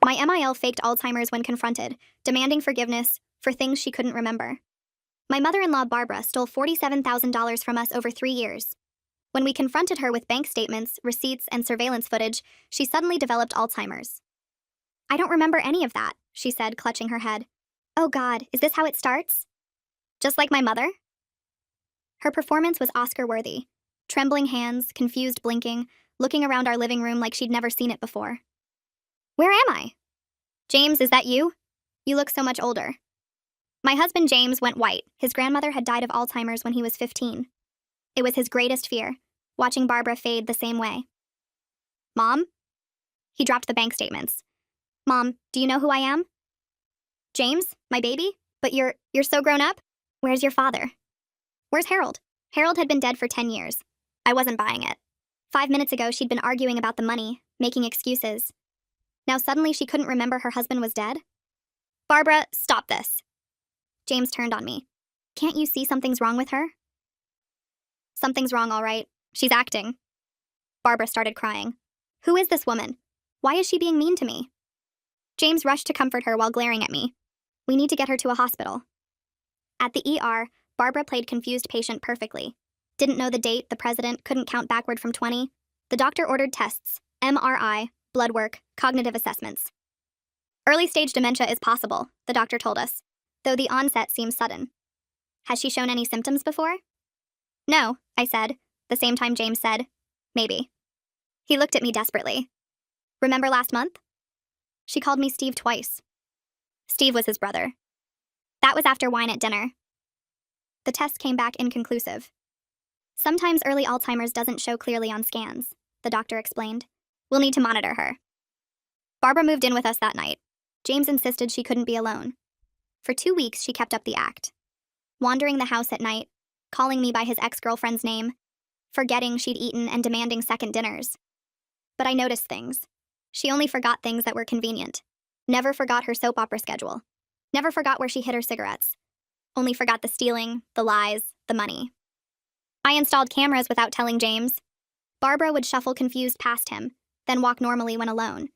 My MIL faked Alzheimer's when confronted, demanding forgiveness for things she couldn't remember. My mother-in-law Barbara stole $47,000 from us over 3 years. When we confronted her with bank statements, receipts, and surveillance footage, she suddenly developed Alzheimer's. I don't remember any of that, she said, clutching her head. Oh God, is this how it starts? Just like my mother? Her performance was Oscar-worthy. Trembling hands, confused blinking, looking around our living room like she'd never seen it before. Where am I? James, is that you? You look so much older. My husband James went white. His grandmother had died of Alzheimer's when he was 15. It was his greatest fear, watching Barbara fade the same way. Mom? He dropped the bank statements. Mom, do you know who I am? James, my baby? But you're so grown up? Where's your father? Where's Harold? Harold had been dead for 10 years. I wasn't buying it. 5 minutes ago, she'd been arguing about the money, making excuses. Now suddenly she couldn't remember her husband was dead? Barbara, stop this. James turned on me. Can't you see something's wrong with her? Something's wrong, all right. She's acting. Barbara started crying. Who is this woman? Why is she being mean to me? James rushed to comfort her while glaring at me. We need to get her to a hospital. At the ER, Barbara played confused patient perfectly. Didn't know the date, the president, couldn't count backward from 20. The doctor ordered tests, MRI, blood work, cognitive assessments. Early-stage dementia is possible, the doctor told us, though the onset seems sudden. Has she shown any symptoms before? No, I said, the same time James said, maybe. He looked at me desperately. Remember last month? She called me Steve twice. Steve was his brother. That was after wine at dinner. The test came back inconclusive. Sometimes early Alzheimer's doesn't show clearly on scans, the doctor explained. We'll need to monitor her. Barbara moved in with us that night. James insisted she couldn't be alone. For 2 weeks, she kept up the act. Wandering the house at night, calling me by his ex-girlfriend's name, forgetting she'd eaten and demanding second dinners. But I noticed things. She only forgot things that were convenient. Never forgot her soap opera schedule. Never forgot where she hid her cigarettes. Only forgot the stealing, the lies, the money. I installed cameras without telling James. Barbara would shuffle confused past him, then walk normally when alone.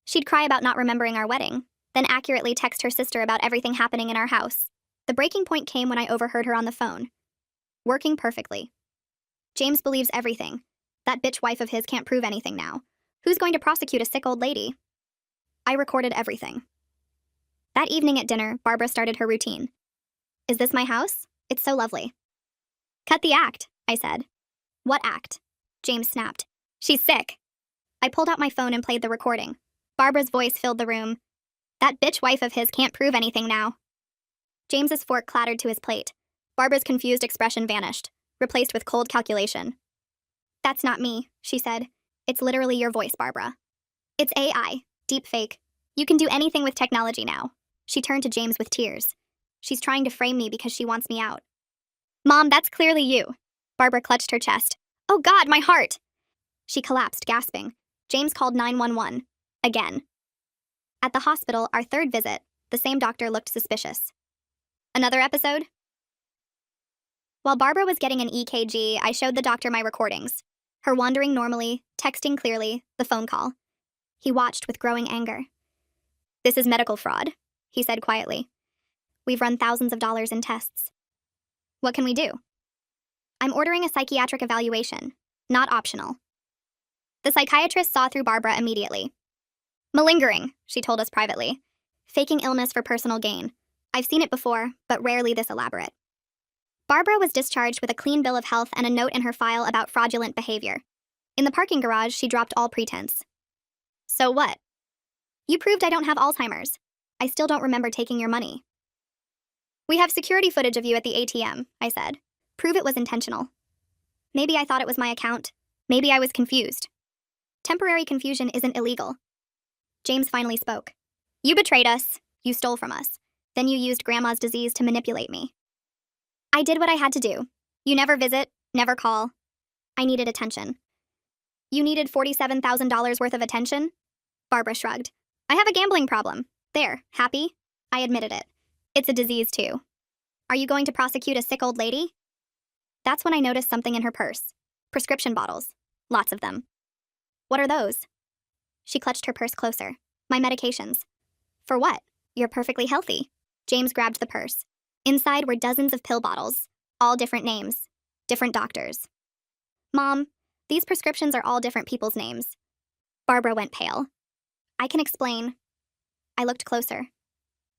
She'd cry about not remembering our wedding, then accurately text her sister about everything happening in our house. The breaking point came when I overheard her on the phone. Working perfectly. James believes everything. That bitch wife of his can't prove anything now. Who's going to prosecute a sick old lady? I recorded everything. That evening at dinner, Barbara started her routine. Is this my house? It's so lovely. Cut the act, I said. What act? James snapped. She's sick. I pulled out my phone and played the recording. Barbara's voice filled the room. That bitch wife of his can't prove anything now. James's fork clattered to his plate. Barbara's confused expression vanished, replaced with cold calculation. That's not me, she said. It's literally your voice, Barbara. It's AI, deepfake. You can do anything with technology now. She turned to James with tears. She's trying to frame me because she wants me out. Mom, that's clearly you. Barbara clutched her chest. Oh God, my heart! She collapsed, gasping. James called 911. Again. At the hospital, our third visit, the same doctor looked suspicious. Another episode? While Barbara was getting an EKG, I showed the doctor my recordings. Her wandering normally, texting clearly, the phone call. He watched with growing anger. This is medical fraud, he said quietly. We've run thousands of dollars in tests. What can we do? I'm ordering a psychiatric evaluation, not optional. The psychiatrist saw through Barbara immediately. Malingering, she told us privately. Faking illness for personal gain. I've seen it before, but rarely this elaborate. Barbara was discharged with a clean bill of health and a note in her file about fraudulent behavior. In the parking garage, she dropped all pretense. So what? You proved I don't have Alzheimer's. I still don't remember taking your money. We have security footage of you at the ATM, I said. Prove it was intentional. Maybe I thought it was my account. Maybe I was confused. Temporary confusion isn't illegal. James finally spoke. You betrayed us. You stole from us. Then you used Grandma's disease to manipulate me. I did what I had to do. You never visit, never call. I needed attention. You needed $47,000 worth of attention? Barbara shrugged. I have a gambling problem. There, happy? I admitted it. It's a disease too. Are you going to prosecute a sick old lady? That's when I noticed something in her purse. Prescription bottles. Lots of them. What are those? She clutched her purse closer. My medications. For what? You're perfectly healthy. James grabbed the purse. Inside were dozens of pill bottles, all different names, different doctors. Mom, these prescriptions are all different people's names. Barbara went pale. I can explain. I looked closer.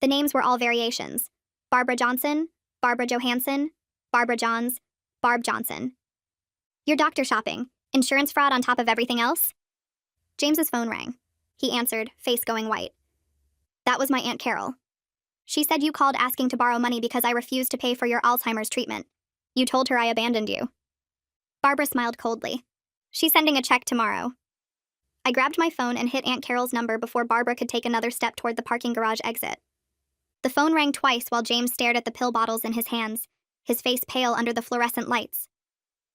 The names were all variations. Barbara Johnson, Barbara Johansson, Barbara Johns, Barb Johnson. You're doctor shopping. Insurance fraud on top of everything else? James's phone rang. He answered, face going white. That was my Aunt Carol. She said you called asking to borrow money because I refused to pay for your Alzheimer's treatment. You told her I abandoned you. Barbara smiled coldly. She's sending a check tomorrow. I grabbed my phone and hit Aunt Carol's number before Barbara could take another step toward the parking garage exit. The phone rang twice while James stared at the pill bottles in his hands, his face pale under the fluorescent lights.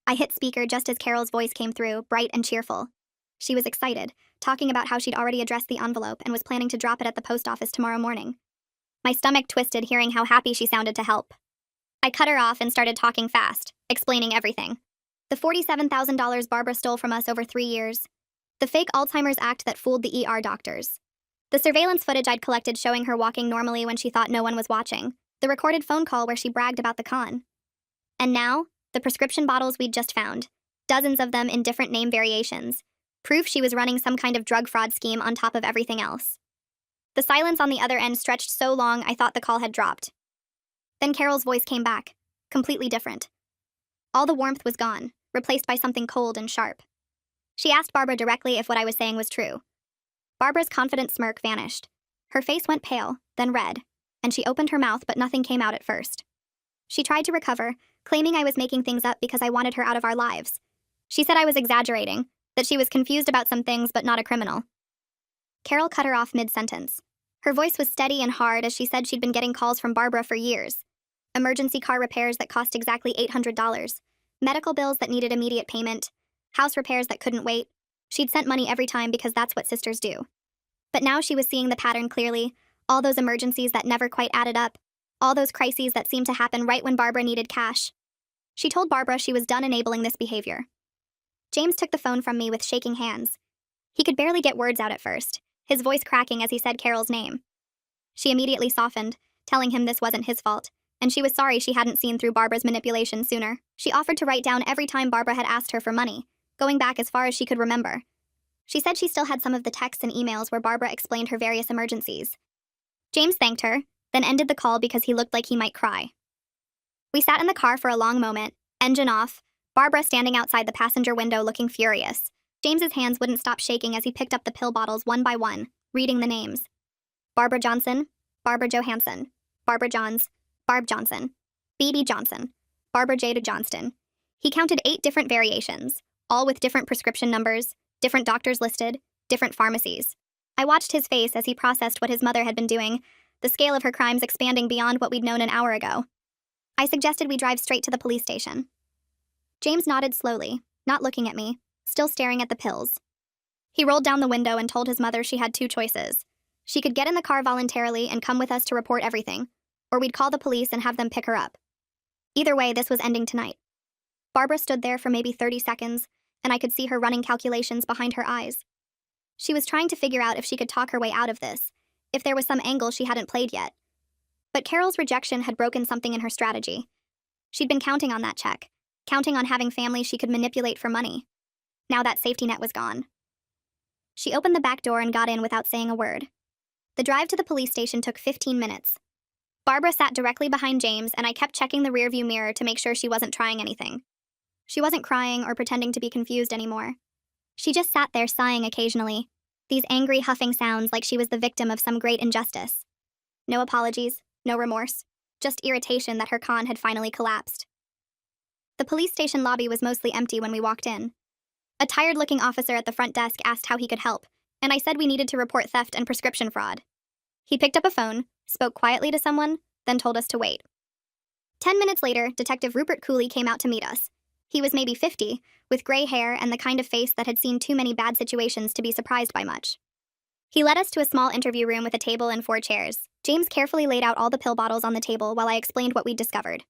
I hit speaker just as Carol's voice came through, bright and cheerful. She was excited, talking about how she'd already addressed the envelope and was planning to drop it at the post office tomorrow morning. My stomach twisted hearing how happy she sounded to help. I cut her off and started talking fast, explaining everything. The $47,000 Barbara stole from us over 3 years. The fake Alzheimer's act that fooled the ER doctors. The surveillance footage I'd collected showing her walking normally when she thought no one was watching. The recorded phone call where she bragged about the con. And now, the prescription bottles we'd just found. Dozens of them in different name variations. Proof she was running some kind of drug fraud scheme on top of everything else. The silence on the other end stretched so long I thought the call had dropped. Then Carol's voice came back, completely different. All the warmth was gone, replaced by something cold and sharp. She asked Barbara directly if what I was saying was true. Barbara's confident smirk vanished. Her face went pale, then red, and she opened her mouth but nothing came out at first. She tried to recover, claiming I was making things up because I wanted her out of our lives. She said I was exaggerating, that she was confused about some things but not a criminal. Carol cut her off mid-sentence. Her voice was steady and hard as she said she'd been getting calls from Barbara for years. Emergency car repairs that cost exactly $800, medical bills that needed immediate payment, house repairs that couldn't wait. She'd sent money every time because that's what sisters do. But now she was seeing the pattern clearly, all those emergencies that never quite added up, all those crises that seemed to happen right when Barbara needed cash. She told Barbara she was done enabling this behavior. James took the phone from me with shaking hands. He could barely get words out at first, his voice cracking as he said Carol's name. She immediately softened, telling him this wasn't his fault, and she was sorry she hadn't seen through Barbara's manipulation sooner. She offered to write down every time Barbara had asked her for money, going back as far as she could remember. She said she still had some of the texts and emails where Barbara explained her various emergencies. James thanked her, then ended the call because he looked like he might cry. We sat in the car for a long moment, engine off, Barbara standing outside the passenger window looking furious. James's hands wouldn't stop shaking as he picked up the pill bottles one by one, reading the names. Barbara Johnson, Barbara Johansson, Barbara Johns, Barb Johnson, B.B. Johnson, Barbara Jada Johnston. He counted 8 different variations, all with different prescription numbers, different doctors listed, different pharmacies. I watched his face as he processed what his mother had been doing, the scale of her crimes expanding beyond what we'd known an hour ago. I suggested we drive straight to the police station. James nodded slowly, not looking at me, still staring at the pills. He rolled down the window and told his mother she had 2 choices. She could get in the car voluntarily and come with us to report everything, or we'd call the police and have them pick her up. Either way, this was ending tonight. Barbara stood there for maybe 30 seconds, and I could see her running calculations behind her eyes. She was trying to figure out if she could talk her way out of this, if there was some angle she hadn't played yet. But Carol's rejection had broken something in her strategy. She'd been counting on that check, counting on having family she could manipulate for money. Now that safety net was gone. She opened the back door and got in without saying a word. The drive to the police station took 15 minutes. Barbara sat directly behind James, and I kept checking the rearview mirror to make sure she wasn't trying anything. She wasn't crying or pretending to be confused anymore. She just sat there sighing occasionally, these angry huffing sounds like she was the victim of some great injustice. No apologies, no remorse, just irritation that her con had finally collapsed. The police station lobby was mostly empty when we walked in. A tired-looking officer at the front desk asked how he could help, and I said we needed to report theft and prescription fraud. He picked up a phone, spoke quietly to someone, then told us to wait. 10 minutes later, Detective Rupert Cooley came out to meet us. He was maybe 50, with gray hair and the kind of face that had seen too many bad situations to be surprised by much. He led us to a small interview room with a table and 4 chairs. James carefully laid out all the pill bottles on the table while I explained what we'd discovered.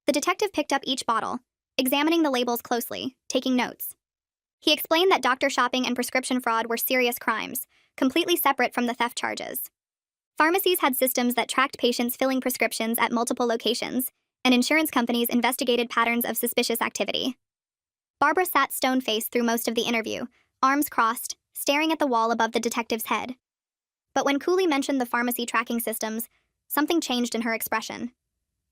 The detective picked up each bottle, examining the labels closely, taking notes. He explained that doctor shopping and prescription fraud were serious crimes, completely separate from the theft charges. Pharmacies had systems that tracked patients filling prescriptions at multiple locations, and insurance companies investigated patterns of suspicious activity. Barbara sat stone-faced through most of the interview, arms crossed, staring at the wall above the detective's head. But when Cooley mentioned the pharmacy tracking systems, something changed in her expression.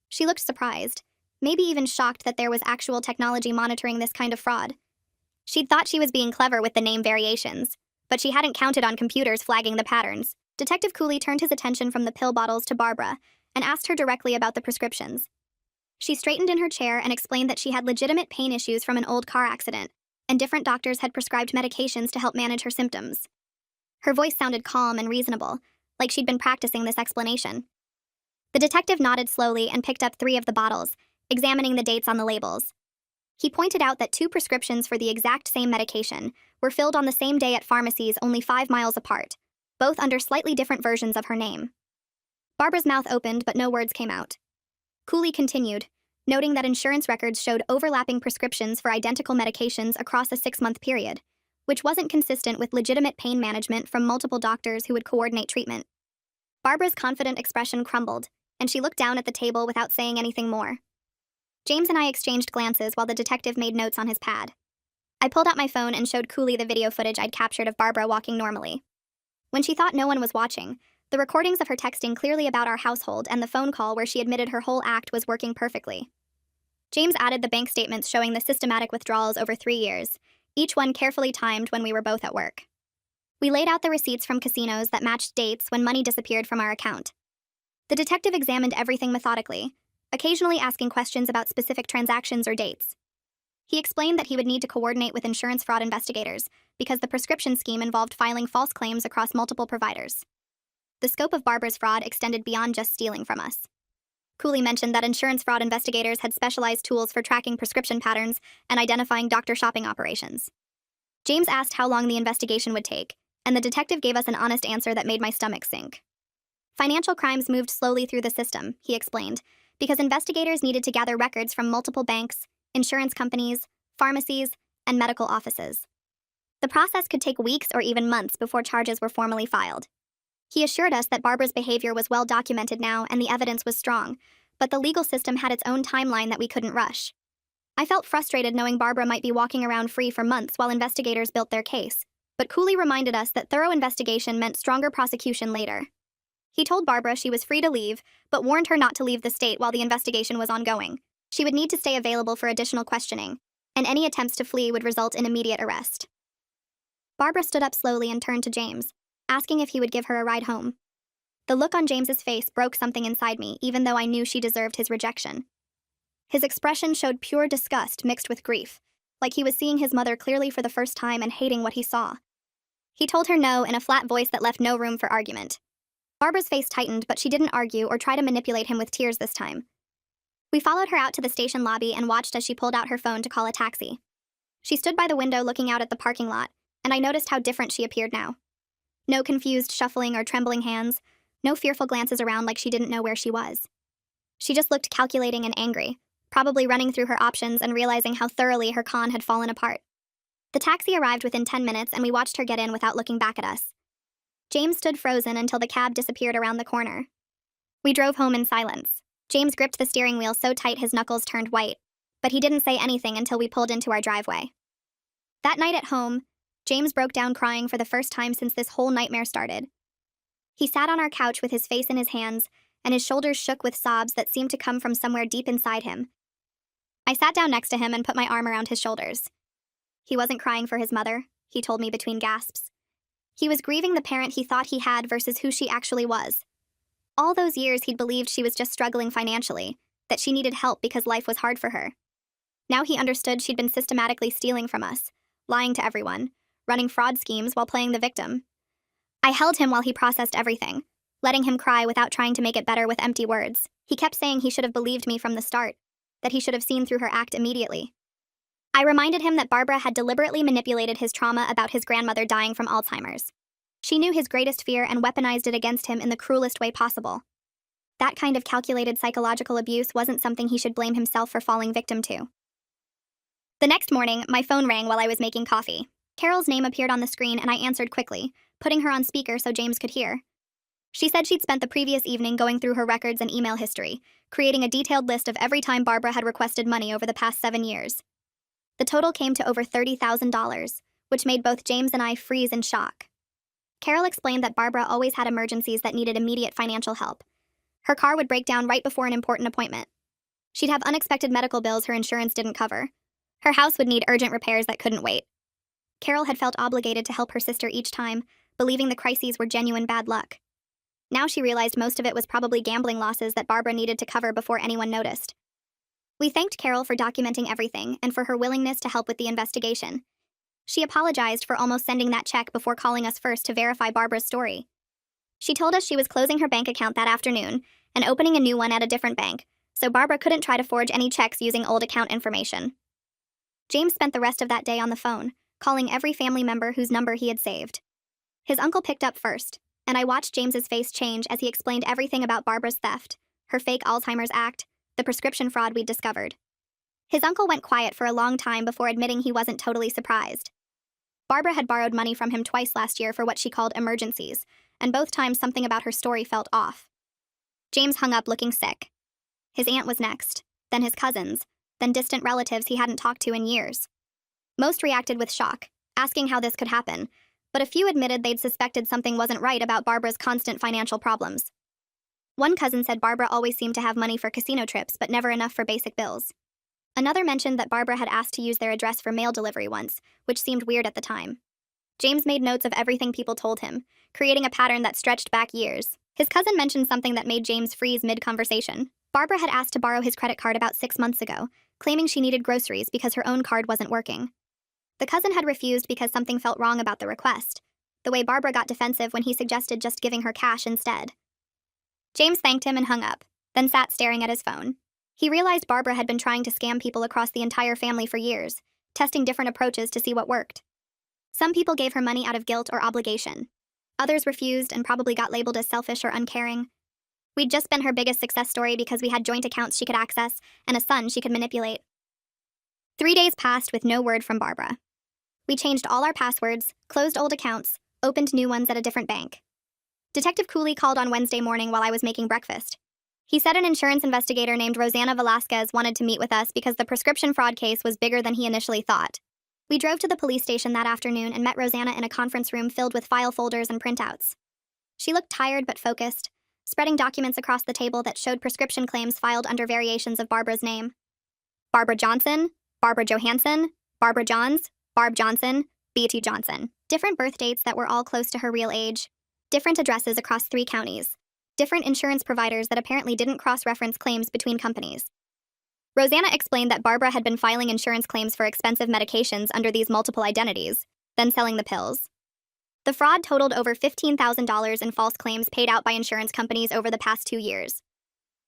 She looked surprised, maybe even shocked that there was actual technology monitoring this kind of fraud. She'd thought she was being clever with the name variations, but she hadn't counted on computers flagging the patterns. Detective Cooley turned his attention from the pill bottles to Barbara and asked her directly about the prescriptions. She straightened in her chair and explained that she had legitimate pain issues from an old car accident, and different doctors had prescribed medications to help manage her symptoms. Her voice sounded calm and reasonable, like she'd been practicing this explanation. The detective nodded slowly and picked up 3 of the bottles, examining the dates on the labels. He pointed out that 2 prescriptions for the exact same medication were filled on the same day at pharmacies only 5 miles apart, both under slightly different versions of her name. Barbara's mouth opened, but no words came out. Cooley continued, noting that insurance records showed overlapping prescriptions for identical medications across a 6-month period, which wasn't consistent with legitimate pain management from multiple doctors who would coordinate treatment. Barbara's confident expression crumbled, and she looked down at the table without saying anything more. James and I exchanged glances while the detective made notes on his pad. I pulled out my phone and showed Cooley the video footage I'd captured of Barbara walking normally. When she thought no one was watching, the recordings of her texting clearly about our household and the phone call where she admitted her whole act was working perfectly. James added the bank statements showing the systematic withdrawals over 3 years, each one carefully timed when we were both at work. We laid out the receipts from casinos that matched dates when money disappeared from our account. The detective examined everything methodically, occasionally asking questions about specific transactions or dates. He explained that he would need to coordinate with insurance fraud investigators because the prescription scheme involved filing false claims across multiple providers. The scope of Barbara's fraud extended beyond just stealing from us. Cooley mentioned that insurance fraud investigators had specialized tools for tracking prescription patterns and identifying doctor shopping operations. James asked how long the investigation would take, and the detective gave us an honest answer that made my stomach sink. Financial crimes moved slowly through the system, he explained, because investigators needed to gather records from multiple banks, insurance companies, pharmacies, and medical offices. The process could take weeks or even months before charges were formally filed. He assured us that Barbara's behavior was well documented now and the evidence was strong, but the legal system had its own timeline that we couldn't rush. I felt frustrated knowing Barbara might be walking around free for months while investigators built their case, but Cooley reminded us that thorough investigation meant stronger prosecution later. He told Barbara she was free to leave, but warned her not to leave the state while the investigation was ongoing. She would need to stay available for additional questioning, and any attempts to flee would result in immediate arrest. Barbara stood up slowly and turned to James, asking if he would give her a ride home. The look on James's face broke something inside me, even though I knew she deserved his rejection. His expression showed pure disgust mixed with grief, like he was seeing his mother clearly for the first time and hating what he saw. He told her no in a flat voice that left no room for argument. Barbara's face tightened, but she didn't argue or try to manipulate him with tears this time. We followed her out to the station lobby and watched as she pulled out her phone to call a taxi. She stood by the window looking out at the parking lot, and I noticed how different she appeared now. No confused shuffling or trembling hands, no fearful glances around like she didn't know where she was. She just looked calculating and angry, probably running through her options and realizing how thoroughly her con had fallen apart. The taxi arrived within 10 minutes and we watched her get in without looking back at us. James stood frozen until the cab disappeared around the corner. We drove home in silence. James gripped the steering wheel so tight his knuckles turned white, but he didn't say anything until we pulled into our driveway. That night at home, James broke down crying for the first time since this whole nightmare started. He sat on our couch with his face in his hands, and his shoulders shook with sobs that seemed to come from somewhere deep inside him. I sat down next to him and put my arm around his shoulders. He wasn't crying for his mother, he told me between gasps. He was grieving the parent he thought he had versus who she actually was. All those years he'd believed she was just struggling financially, that she needed help because life was hard for her. Now he understood she'd been systematically stealing from us, lying to everyone, running fraud schemes while playing the victim. I held him while he processed everything, letting him cry without trying to make it better with empty words. He kept saying he should have believed me from the start, that he should have seen through her act immediately. I reminded him that Barbara had deliberately manipulated his trauma about his grandmother dying from Alzheimer's. She knew his greatest fear and weaponized it against him in the cruelest way possible. That kind of calculated psychological abuse wasn't something he should blame himself for falling victim to. The next morning, my phone rang while I was making coffee. Carol's name appeared on the screen and I answered quickly, putting her on speaker so James could hear. She said she'd spent the previous evening going through her records and email history, creating a detailed list of every time Barbara had requested money over the past 7 years. The total came to over $30,000, which made both James and I freeze in shock. Carol explained that Barbara always had emergencies that needed immediate financial help. Her car would break down right before an important appointment. She'd have unexpected medical bills her insurance didn't cover. Her house would need urgent repairs that couldn't wait. Carol had felt obligated to help her sister each time, believing the crises were genuine bad luck. Now she realized most of it was probably gambling losses that Barbara needed to cover before anyone noticed. We thanked Carol for documenting everything and for her willingness to help with the investigation. She apologized for almost sending that check before calling us first to verify Barbara's story. She told us she was closing her bank account that afternoon and opening a new one at a different bank, so Barbara couldn't try to forge any checks using old account information. James spent the rest of that day on the phone, calling every family member whose number he had saved. His uncle picked up first, and I watched James's face change as he explained everything about Barbara's theft, her fake Alzheimer's act, the prescription fraud we'd discovered. His uncle went quiet for a long time before admitting he wasn't totally surprised. Barbara had borrowed money from him twice last year for what she called emergencies, and both times something about her story felt off. James hung up looking sick. His aunt was next, then his cousins, then distant relatives he hadn't talked to in years. Most reacted with shock, asking how this could happen, but a few admitted they'd suspected something wasn't right about Barbara's constant financial problems. One cousin said Barbara always seemed to have money for casino trips, but never enough for basic bills. Another mentioned that Barbara had asked to use their address for mail delivery once, which seemed weird at the time. James made notes of everything people told him, creating a pattern that stretched back years. His cousin mentioned something that made James freeze mid-conversation. Barbara had asked to borrow his credit card about 6 months ago, claiming she needed groceries because her own card wasn't working. The cousin had refused because something felt wrong about the request, the way Barbara got defensive when he suggested just giving her cash instead. James thanked him and hung up, then sat staring at his phone. He realized Barbara had been trying to scam people across the entire family for years, testing different approaches to see what worked. Some people gave her money out of guilt or obligation. Others refused and probably got labeled as selfish or uncaring. We'd just been her biggest success story because we had joint accounts she could access and a son she could manipulate. 3 days passed with no word from Barbara. We changed all our passwords, closed old accounts, opened new ones at a different bank. Detective Cooley called on Wednesday morning while I was making breakfast. He said an insurance investigator named Rosanna Velasquez wanted to meet with us because the prescription fraud case was bigger than he initially thought. We drove to the police station that afternoon and met Rosanna in a conference room filled with file folders and printouts. She looked tired but focused, spreading documents across the table that showed prescription claims filed under variations of Barbara's name. Barbara Johnson, Barbara Johansson, Barbara Johns, Barb Johnson, B.T. Johnson. Different birth dates that were all close to her real age. Different addresses across 3 counties. Different insurance providers that apparently didn't cross-reference claims between companies. Rosanna explained that Barbara had been filing insurance claims for expensive medications under these multiple identities, then selling the pills. The fraud totaled over $15,000 in false claims paid out by insurance companies over the past 2 years.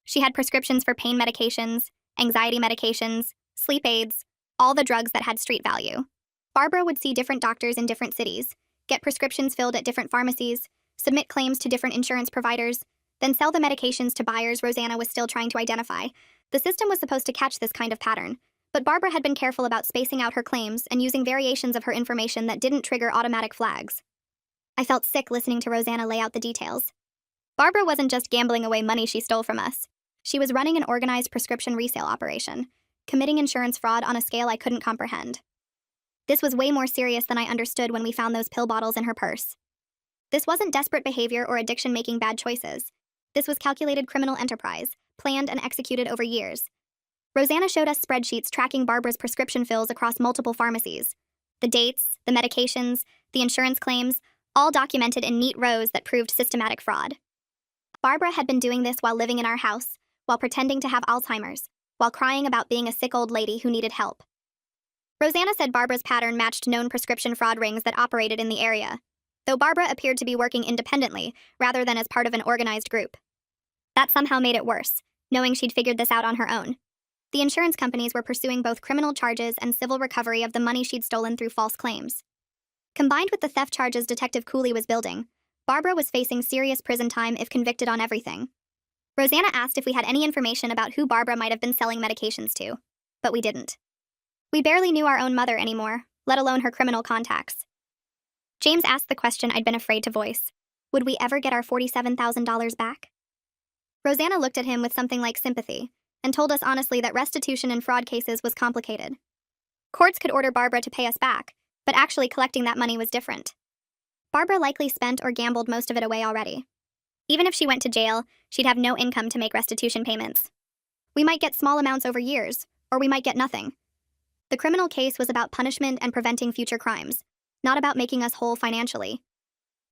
She had prescriptions for pain medications, anxiety medications, sleep aids, all the drugs that had street value. Barbara would see different doctors in different cities, get prescriptions filled at different pharmacies, submit claims to different insurance providers, then sell the medications to buyers Rosanna was still trying to identify. The system was supposed to catch this kind of pattern, but Barbara had been careful about spacing out her claims and using variations of her information that didn't trigger automatic flags. I felt sick listening to Rosanna lay out the details. Barbara wasn't just gambling away money she stole from us. She was running an organized prescription resale operation, committing insurance fraud on a scale I couldn't comprehend. This was way more serious than I understood when we found those pill bottles in her purse. This wasn't desperate behavior or addiction making bad choices. This was calculated criminal enterprise, planned and executed over years. Rosanna showed us spreadsheets tracking Barbara's prescription fills across multiple pharmacies. The dates, the medications, the insurance claims, all documented in neat rows that proved systematic fraud. Barbara had been doing this while living in our house, while pretending to have Alzheimer's, while crying about being a sick old lady who needed help. Rosanna said Barbara's pattern matched known prescription fraud rings that operated in the area, though Barbara appeared to be working independently rather than as part of an organized group. That somehow made it worse, knowing she'd figured this out on her own. The insurance companies were pursuing both criminal charges and civil recovery of the money she'd stolen through false claims. Combined with the theft charges Detective Cooley was building, Barbara was facing serious prison time if convicted on everything. Rosanna asked if we had any information about who Barbara might have been selling medications to, but we didn't. We barely knew our own mother anymore, let alone her criminal contacts. James asked the question I'd been afraid to voice. Would we ever get our $47,000 back? Rosanna looked at him with something like sympathy, and told us honestly that restitution in fraud cases was complicated. Courts could order Barbara to pay us back, but actually collecting that money was different. Barbara likely spent or gambled most of it away already. Even if she went to jail, she'd have no income to make restitution payments. We might get small amounts over years, or we might get nothing. The criminal case was about punishment and preventing future crimes, not about making us whole financially.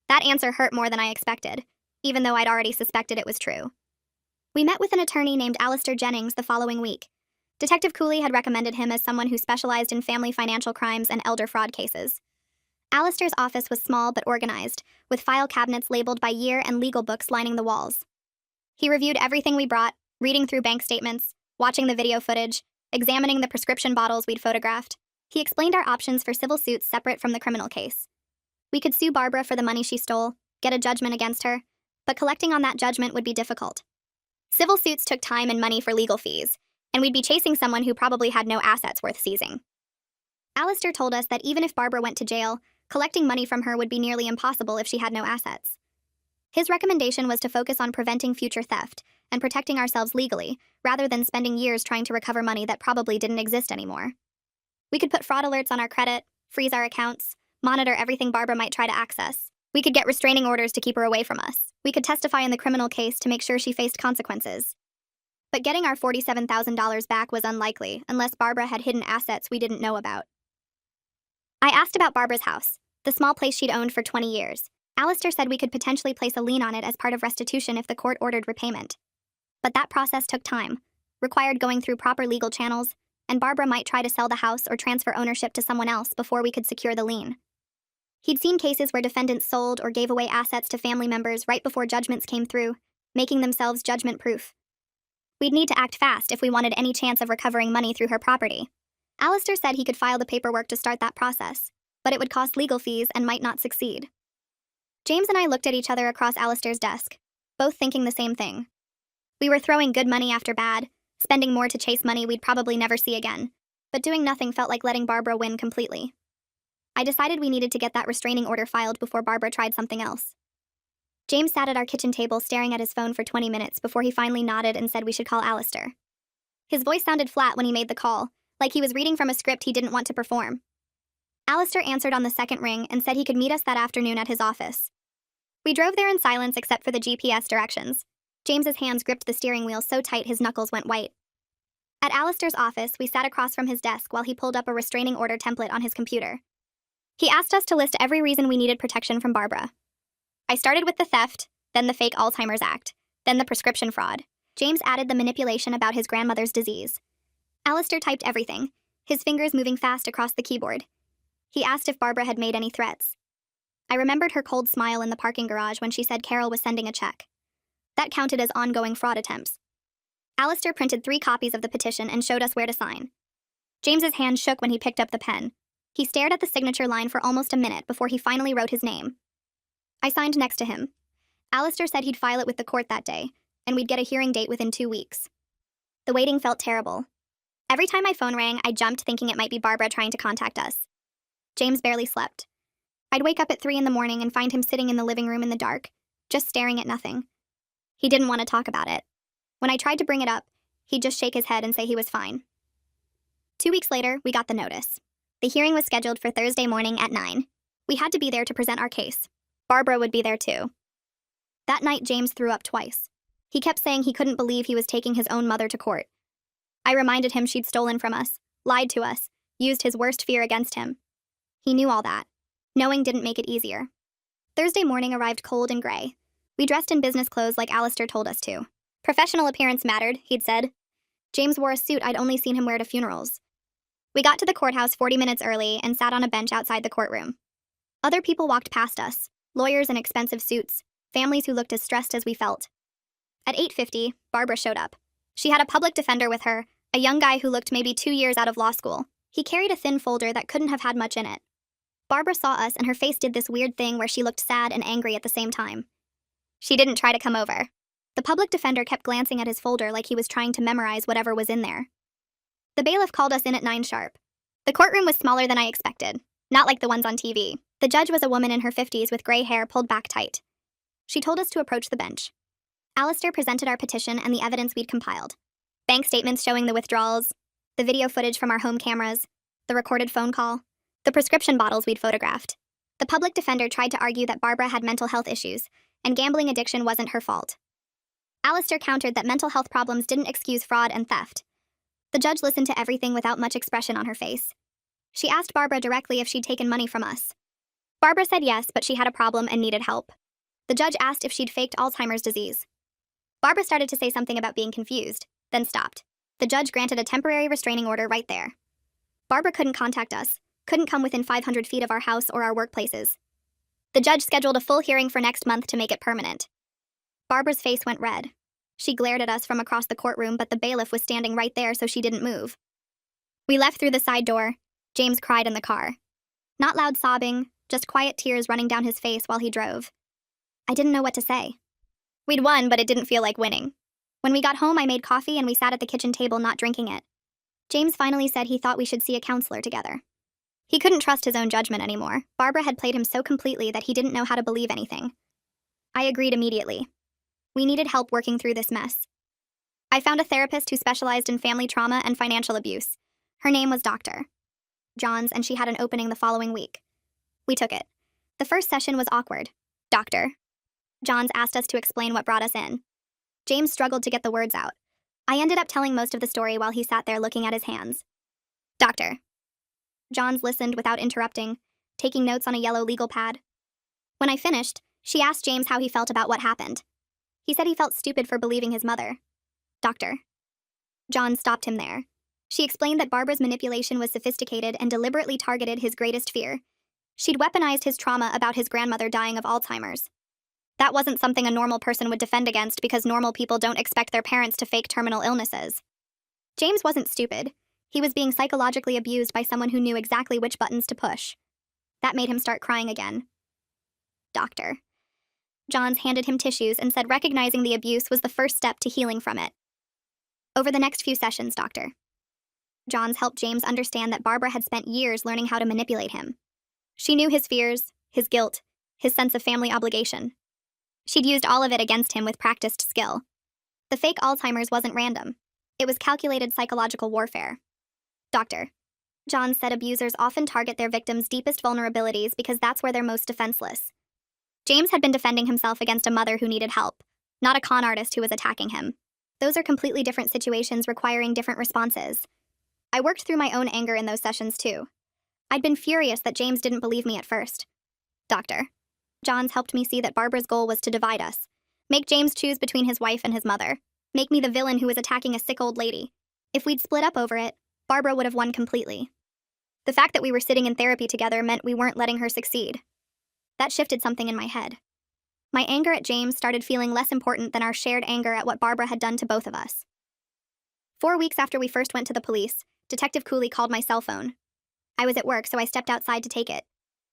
That answer hurt more than I expected, even though I'd already suspected it was true. We met with an attorney named Alistair Jennings the following week. Detective Cooley had recommended him as someone who specialized in family financial crimes and elder fraud cases. Alistair's office was small but organized, with file cabinets labeled by year and legal books lining the walls. He reviewed everything we brought, reading through bank statements, watching the video footage, examining the prescription bottles we'd photographed. He explained our options for civil suits separate from the criminal case. We could sue Barbara for the money she stole, get a judgment against her, but collecting on that judgment would be difficult. Civil suits took time and money for legal fees, and we'd be chasing someone who probably had no assets worth seizing. Alistair told us that even if Barbara went to jail, collecting money from her would be nearly impossible if she had no assets. His recommendation was to focus on preventing future theft and protecting ourselves legally, rather than spending years trying to recover money that probably didn't exist anymore. We could put fraud alerts on our credit, freeze our accounts, monitor everything Barbara might try to access. We could get restraining orders to keep her away from us. We could testify in the criminal case to make sure she faced consequences. But getting our $47,000 back was unlikely unless Barbara had hidden assets we didn't know about. I asked about Barbara's house, the small place she'd owned for 20 years. Alistair said we could potentially place a lien on it as part of restitution if the court ordered repayment. But that process took time, required going through proper legal channels, and Barbara might try to sell the house or transfer ownership to someone else before we could secure the lien. He'd seen cases where defendants sold or gave away assets to family members right before judgments came through, making themselves judgment-proof. We'd need to act fast if we wanted any chance of recovering money through her property. Alistair said he could file the paperwork to start that process, but it would cost legal fees and might not succeed. James and I looked at each other across Alistair's desk, both thinking the same thing. We were throwing good money after bad, spending more to chase money we'd probably never see again, but doing nothing felt like letting Barbara win completely. I decided we needed to get that restraining order filed before Barbara tried something else. James sat at our kitchen table staring at his phone for 20 minutes before he finally nodded and said we should call Alistair. His voice sounded flat when he made the call, like he was reading from a script he didn't want to perform. Alistair answered on the second ring and said he could meet us that afternoon at his office. We drove there in silence except for the GPS directions. James's hands gripped the steering wheel so tight his knuckles went white. At Alistair's office, we sat across from his desk while he pulled up a restraining order template on his computer. He asked us to list every reason we needed protection from Barbara. I started with the theft, then the fake Alzheimer's act, then the prescription fraud. James added the manipulation about his grandmother's disease. Alistair typed everything, his fingers moving fast across the keyboard. He asked if Barbara had made any threats. I remembered her cold smile in the parking garage when she said Carol was sending a check. That counted as ongoing fraud attempts. Alistair printed 3 copies of the petition and showed us where to sign. James's hand shook when he picked up the pen. He stared at the signature line for almost a minute before he finally wrote his name. I signed next to him. Alistair said he'd file it with the court that day, and we'd get a hearing date within 2 weeks. The waiting felt terrible. Every time my phone rang, I jumped thinking it might be Barbara trying to contact us. James barely slept. I'd wake up at 3 in the morning and find him sitting in the living room in the dark, just staring at nothing. He didn't want to talk about it. When I tried to bring it up, he'd just shake his head and say he was fine. 2 weeks later, we got the notice. The hearing was scheduled for Thursday morning at 9. We had to be there to present our case. Barbara would be there too. That night, James threw up twice. He kept saying he couldn't believe he was taking his own mother to court. I reminded him she'd stolen from us, lied to us, used his worst fear against him. He knew all that. Knowing didn't make it easier. Thursday morning arrived cold and gray. We dressed in business clothes like Alistair told us to. Professional appearance mattered, he'd said. James wore a suit I'd only seen him wear to funerals. We got to the courthouse 40 minutes early and sat on a bench outside the courtroom. Other people walked past us, lawyers in expensive suits, families who looked as stressed as we felt. At 8:50, Barbara showed up. She had a public defender with her, a young guy who looked maybe 2 years out of law school. He carried a thin folder that couldn't have had much in it. Barbara saw us and her face did this weird thing where she looked sad and angry at the same time. She didn't try to come over. The public defender kept glancing at his folder like he was trying to memorize whatever was in there. The bailiff called us in at 9 sharp. The courtroom was smaller than I expected, not like the ones on TV. The judge was a woman in her 50s with gray hair pulled back tight. She told us to approach the bench. Alistair presented our petition and the evidence we'd compiled. Bank statements showing the withdrawals, the video footage from our home cameras, the recorded phone call, the prescription bottles we'd photographed. The public defender tried to argue that Barbara had mental health issues, and gambling addiction wasn't her fault. Alistair countered that mental health problems didn't excuse fraud and theft. The judge listened to everything without much expression on her face. She asked Barbara directly if she'd taken money from us. Barbara said yes, but she had a problem and needed help. The judge asked if she'd faked Alzheimer's disease. Barbara started to say something about being confused, then stopped. The judge granted a temporary restraining order right there. Barbara couldn't contact us, couldn't come within 500 feet of our house or our workplaces. The judge scheduled a full hearing for next month to make it permanent. Barbara's face went red. She glared at us from across the courtroom, but the bailiff was standing right there, so she didn't move. We left through the side door. James cried in the car. Not loud sobbing, just quiet tears running down his face while he drove. I didn't know what to say. We'd won, but it didn't feel like winning. When we got home, I made coffee and we sat at the kitchen table not drinking it. James finally said he thought we should see a counselor together. He couldn't trust his own judgment anymore. Barbara had played him so completely that he didn't know how to believe anything. I agreed immediately. We needed help working through this mess. I found a therapist who specialized in family trauma and financial abuse. Her name was Dr. Johns, and she had an opening the following week. We took it. The first session was awkward. Dr. Johns asked us to explain what brought us in. James struggled to get the words out. I ended up telling most of the story while he sat there looking at his hands. Dr. Johns listened without interrupting, taking notes on a yellow legal pad. When I finished, she asked James how he felt about what happened. He said he felt stupid for believing his mother. Dr. Johns stopped him there. She explained that Barbara's manipulation was sophisticated and deliberately targeted his greatest fear. She'd weaponized his trauma about his grandmother dying of Alzheimer's. That wasn't something a normal person would defend against because normal people don't expect their parents to fake terminal illnesses. James wasn't stupid. He was being psychologically abused by someone who knew exactly which buttons to push. That made him start crying again. Doctor. Johns handed him tissues and said recognizing the abuse was the first step to healing from it. Over the next few sessions, Dr. Johns helped James understand that Barbara had spent years learning how to manipulate him. She knew his fears, his guilt, his sense of family obligation. She'd used all of it against him with practiced skill. The fake Alzheimer's wasn't random. It was calculated psychological warfare. Dr. Johns said abusers often target their victims' deepest vulnerabilities because that's where they're most defenseless. James had been defending himself against a mother who needed help, not a con artist who was attacking him. Those are completely different situations requiring different responses. I worked through my own anger in those sessions too. I'd been furious that James didn't believe me at first. Dr. Johns helped me see that Barbara's goal was to divide us. Make James choose between his wife and his mother. Make me the villain who was attacking a sick old lady. If we'd split up over it, Barbara would have won completely. The fact that we were sitting in therapy together meant we weren't letting her succeed. That shifted something in my head. My anger at James started feeling less important than our shared anger at what Barbara had done to both of us. 4 weeks after we first went to the police, Detective Cooley called my cell phone. I was at work, so I stepped outside to take it.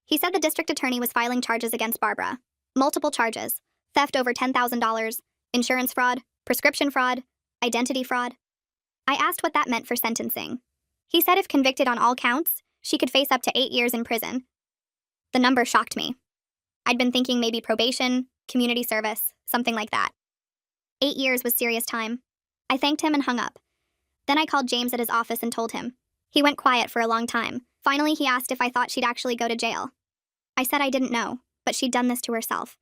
He said the district attorney was filing charges against Barbara. Multiple charges. Theft over $10,000, insurance fraud, prescription fraud, identity fraud. I asked what that meant for sentencing. He said if convicted on all counts, she could face up to 8 years in prison. The number shocked me. I'd been thinking maybe probation, community service, something like that. 8 years was serious time. I thanked him and hung up. Then I called James at his office and told him. He went quiet for a long time. Finally, he asked if I thought she'd actually go to jail. I said I didn't know, but she'd done this to herself.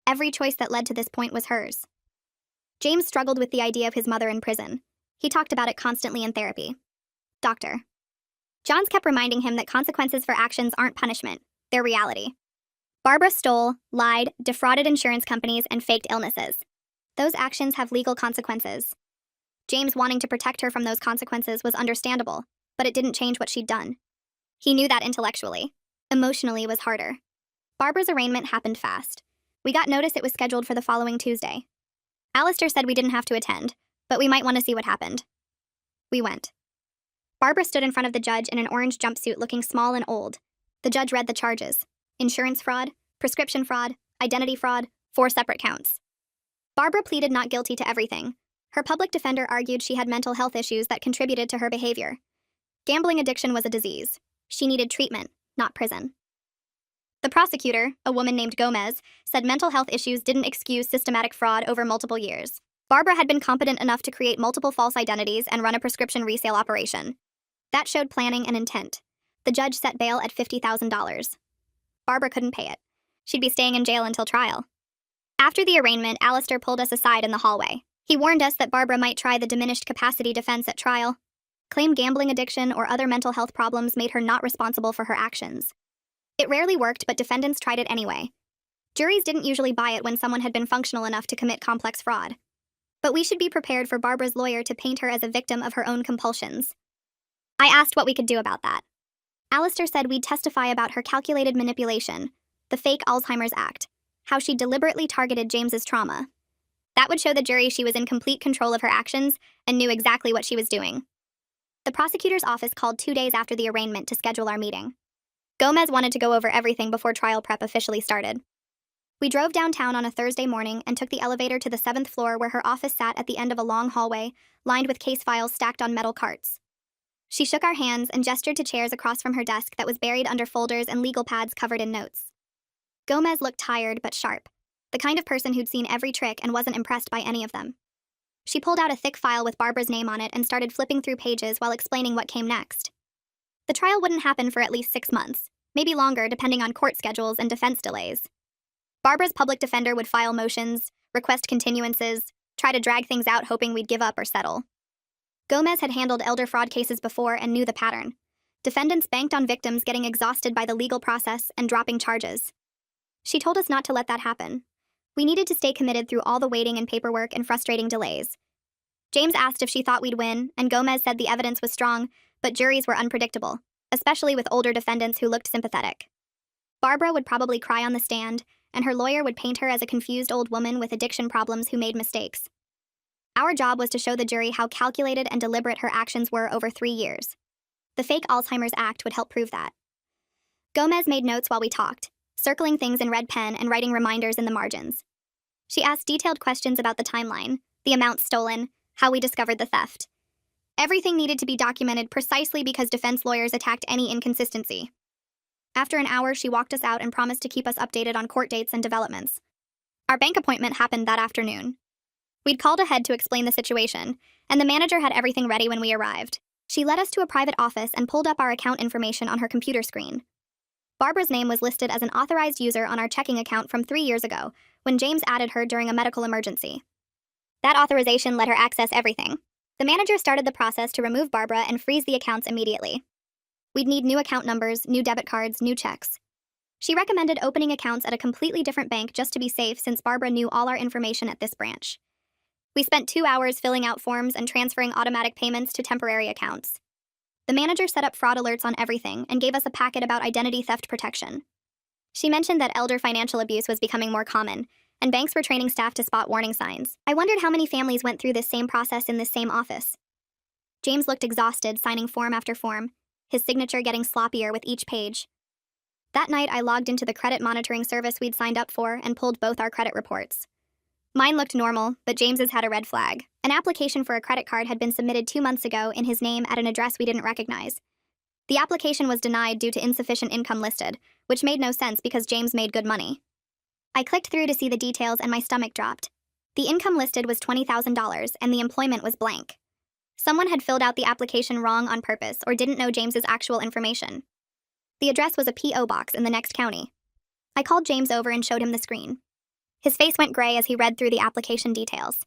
Every choice that led to this point was hers. James struggled with the idea of his mother in prison. He talked about it constantly in therapy. Dr. Johns kept reminding him that consequences for actions aren't punishment, they're reality. Barbara stole, lied, defrauded insurance companies, and faked illnesses. Those actions have legal consequences. James wanting to protect her from those consequences was understandable, but it didn't change what she'd done. He knew that intellectually. Emotionally, it was harder. Barbara's arraignment happened fast. We got notice it was scheduled for the following Tuesday. Alistair said we didn't have to attend, but we might want to see what happened. We went. Barbara stood in front of the judge in an orange jumpsuit looking small and old. The judge read the charges. Insurance fraud, prescription fraud, identity fraud, 4 separate counts. Barbara pleaded not guilty to everything. Her public defender argued she had mental health issues that contributed to her behavior. Gambling addiction was a disease. She needed treatment, not prison. The prosecutor, a woman named Gomez, said mental health issues didn't excuse systematic fraud over multiple years. Barbara had been competent enough to create multiple false identities and run a prescription resale operation. That showed planning and intent. The judge set bail at $50,000. Barbara couldn't pay it. She'd be staying in jail until trial. After the arraignment, Alistair pulled us aside in the hallway. He warned us that Barbara might try the diminished capacity defense at trial. Claim gambling addiction or other mental health problems made her not responsible for her actions. It rarely worked, but defendants tried it anyway. Juries didn't usually buy it when someone had been functional enough to commit complex fraud. But we should be prepared for Barbara's lawyer to paint her as a victim of her own compulsions. I asked what we could do about that. Alistair said we'd testify about her calculated manipulation, the fake Alzheimer's act, how she deliberately targeted James's trauma. That would show the jury she was in complete control of her actions and knew exactly what she was doing. The prosecutor's office called 2 days after the arraignment to schedule our meeting. Gomez wanted to go over everything before trial prep officially started. We drove downtown on a Thursday morning and took the elevator to the 7th floor where her office sat at the end of a long hallway, lined with case files stacked on metal carts. She shook our hands and gestured to chairs across from her desk that was buried under folders and legal pads covered in notes. Gomez looked tired but sharp, the kind of person who'd seen every trick and wasn't impressed by any of them. She pulled out a thick file with Barbara's name on it and started flipping through pages while explaining what came next. The trial wouldn't happen for at least 6 months, maybe longer depending on court schedules and defense delays. Barbara's public defender would file motions, request continuances, try to drag things out hoping we'd give up or settle. Gomez had handled elder fraud cases before and knew the pattern. Defendants banked on victims getting exhausted by the legal process and dropping charges. She told us not to let that happen. We needed to stay committed through all the waiting and paperwork and frustrating delays. James asked if she thought we'd win, and Gomez said the evidence was strong, but juries were unpredictable, especially with older defendants who looked sympathetic. Barbara would probably cry on the stand, and her lawyer would paint her as a confused old woman with addiction problems who made mistakes. Our job was to show the jury how calculated and deliberate her actions were over 3 years. The fake Alzheimer's act would help prove that. Gomez made notes while we talked, circling things in red pen and writing reminders in the margins. She asked detailed questions about the timeline, the amounts stolen, how we discovered the theft. Everything needed to be documented precisely because defense lawyers attacked any inconsistency. After an hour, she walked us out and promised to keep us updated on court dates and developments. Our bank appointment happened that afternoon. We'd called ahead to explain the situation, and the manager had everything ready when we arrived. She led us to a private office and pulled up our account information on her computer screen. Barbara's name was listed as an authorized user on our checking account from 3 years ago, when James added her during a medical emergency. That authorization let her access everything. The manager started the process to remove Barbara and freeze the accounts immediately. We'd need new account numbers, new debit cards, new checks. She recommended opening accounts at a completely different bank just to be safe since Barbara knew all our information at this branch. We spent 2 hours filling out forms and transferring automatic payments to temporary accounts. The manager set up fraud alerts on everything and gave us a packet about identity theft protection. She mentioned that elder financial abuse was becoming more common, and banks were training staff to spot warning signs. I wondered how many families went through this same process in this same office. James looked exhausted, signing form after form, his signature getting sloppier with each page. That night, I logged into the credit monitoring service we'd signed up for and pulled both our credit reports. Mine looked normal, but James's had a red flag. An application for a credit card had been submitted 2 months ago in his name at an address we didn't recognize. The application was denied due to insufficient income listed, which made no sense because James made good money. I clicked through to see the details and my stomach dropped. The income listed was $20,000 and the employment was blank. Someone had filled out the application wrong on purpose or didn't know James's actual information. The address was a P.O. box in the next county. I called James over and showed him the screen. His face went gray as he read through the application details.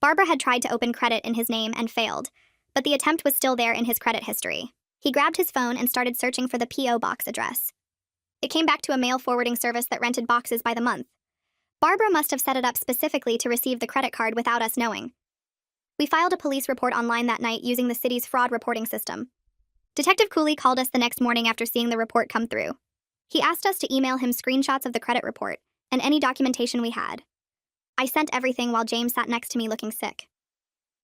Barbara had tried to open credit in his name and failed, but the attempt was still there in his credit history. He grabbed his phone and started searching for the P.O. box address. It came back to a mail forwarding service that rented boxes by the month. Barbara must have set it up specifically to receive the credit card without us knowing. We filed a police report online that night using the city's fraud reporting system. Detective Cooley called us the next morning after seeing the report come through. He asked us to email him screenshots of the credit report and any documentation we had. I sent everything while James sat next to me looking sick.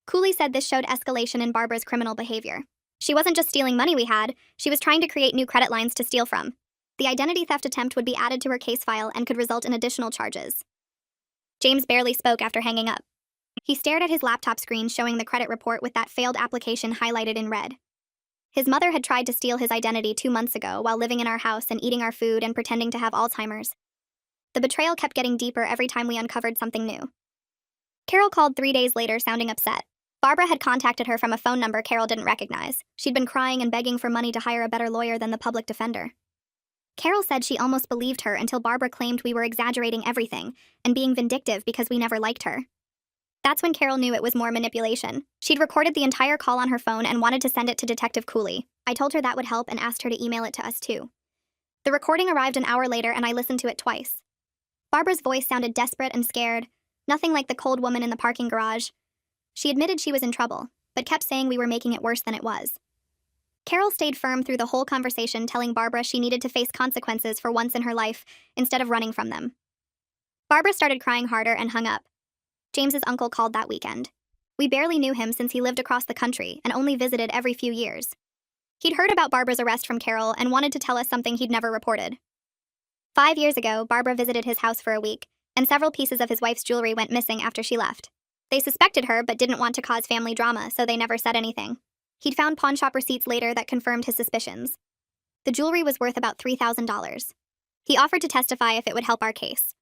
Cooley said this showed escalation in Barbara's criminal behavior. She wasn't just stealing money we had, she was trying to create new credit lines to steal from. The identity theft attempt would be added to her case file and could result in additional charges. James barely spoke after hanging up. He stared at his laptop screen showing the credit report with that failed application highlighted in red. His mother had tried to steal his identity 2 months ago while living in our house and eating our food and pretending to have Alzheimer's. The betrayal kept getting deeper every time we uncovered something new. Carol called 3 days later, sounding upset. Barbara had contacted her from a phone number Carol didn't recognize. She'd been crying and begging for money to hire a better lawyer than the public defender. Carol said she almost believed her until Barbara claimed we were exaggerating everything and being vindictive because we never liked her. That's when Carol knew it was more manipulation. She'd recorded the entire call on her phone and wanted to send it to Detective Cooley. I told her that would help and asked her to email it to us too. The recording arrived an hour later and I listened to it twice. Barbara's voice sounded desperate and scared, nothing like the cold woman in the parking garage. She admitted she was in trouble, but kept saying we were making it worse than it was. Carol stayed firm through the whole conversation, telling Barbara she needed to face consequences for once in her life instead of running from them. Barbara started crying harder and hung up. James's uncle called that weekend. We barely knew him since he lived across the country and only visited every few years. He'd heard about Barbara's arrest from Carol and wanted to tell us something he'd never reported. 5 years ago, Barbara visited his house for a week, and several pieces of his wife's jewelry went missing after she left. They suspected her but didn't want to cause family drama, so they never said anything. He'd found pawnshop receipts later that confirmed his suspicions. The jewelry was worth about $3,000. He offered to testify if it would help our case.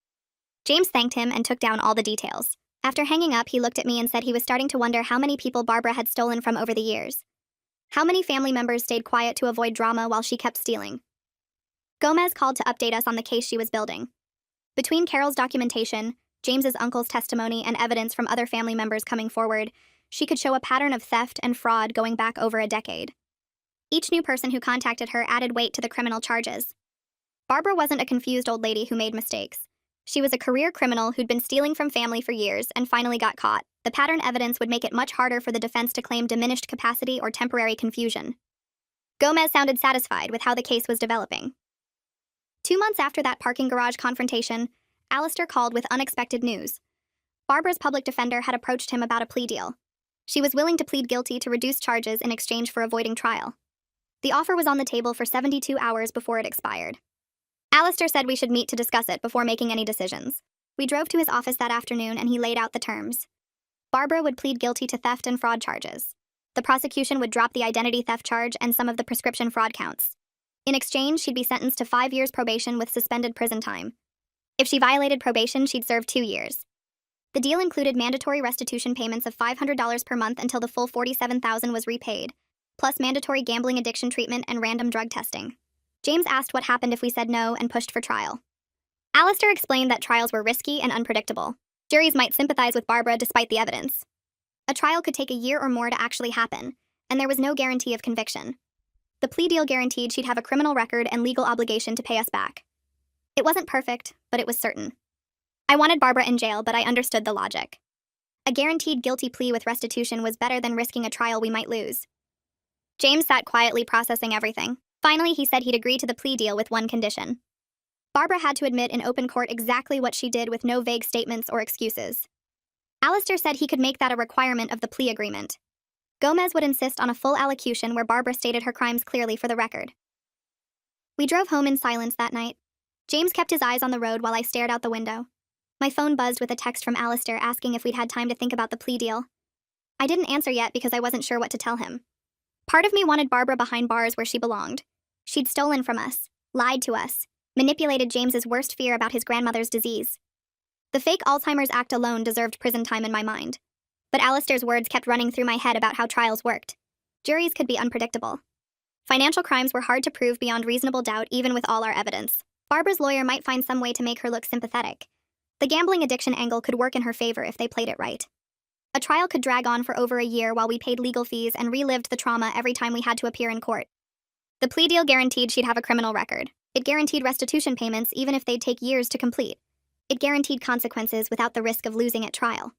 James thanked him and took down all the details. After hanging up, he looked at me and said he was starting to wonder how many people Barbara had stolen from over the years. How many family members stayed quiet to avoid drama while she kept stealing. Gomez called to update us on the case she was building. Between Carol's documentation, James's uncle's testimony, and evidence from other family members coming forward, she could show a pattern of theft and fraud going back over a decade. Each new person who contacted her added weight to the criminal charges. Barbara wasn't a confused old lady who made mistakes. She was a career criminal who'd been stealing from family for years and finally got caught. The pattern evidence would make it much harder for the defense to claim diminished capacity or temporary confusion. Gomez sounded satisfied with how the case was developing. 2 months after that parking garage confrontation, Alistair called with unexpected news. Barbara's public defender had approached him about a plea deal. She was willing to plead guilty to reduce charges in exchange for avoiding trial. The offer was on the table for 72 hours before it expired. Alistair said we should meet to discuss it before making any decisions. We drove to his office that afternoon and he laid out the terms. Barbara would plead guilty to theft and fraud charges. The prosecution would drop the identity theft charge and some of the prescription fraud counts. In exchange, she'd be sentenced to 5 years probation with suspended prison time. If she violated probation, she'd serve 2 years. The deal included mandatory restitution payments of $500 per month until the full $47,000 was repaid, plus mandatory gambling addiction treatment and random drug testing. James asked what happened if we said no and pushed for trial. Alistair explained that trials were risky and unpredictable. Juries might sympathize with Barbara despite the evidence. A trial could take a year or more to actually happen, and there was no guarantee of conviction. The plea deal guaranteed she'd have a criminal record and legal obligation to pay us back. It wasn't perfect, but it was certain. I wanted Barbara in jail, but I understood the logic. A guaranteed guilty plea with restitution was better than risking a trial we might lose. James sat quietly processing everything. Finally, he said he'd agree to the plea deal with one condition. Barbara had to admit in open court exactly what she did with no vague statements or excuses. Alistair said he could make that a requirement of the plea agreement. Gomez would insist on a full allocution where Barbara stated her crimes clearly for the record. We drove home in silence that night. James kept his eyes on the road while I stared out the window. My phone buzzed with a text from Alistair asking if we'd had time to think about the plea deal. I didn't answer yet because I wasn't sure what to tell him. Part of me wanted Barbara behind bars where she belonged. She'd stolen from us, lied to us, manipulated James's worst fear about his grandmother's disease. The fake Alzheimer's act alone deserved prison time in my mind. But Alistair's words kept running through my head about how trials worked. Juries could be unpredictable. Financial crimes were hard to prove beyond reasonable doubt even with all our evidence. Barbara's lawyer might find some way to make her look sympathetic. The gambling addiction angle could work in her favor if they played it right. A trial could drag on for over a year while we paid legal fees and relived the trauma every time we had to appear in court. The plea deal guaranteed she'd have a criminal record. It guaranteed restitution payments even if they'd take years to complete. It guaranteed consequences without the risk of losing at trial.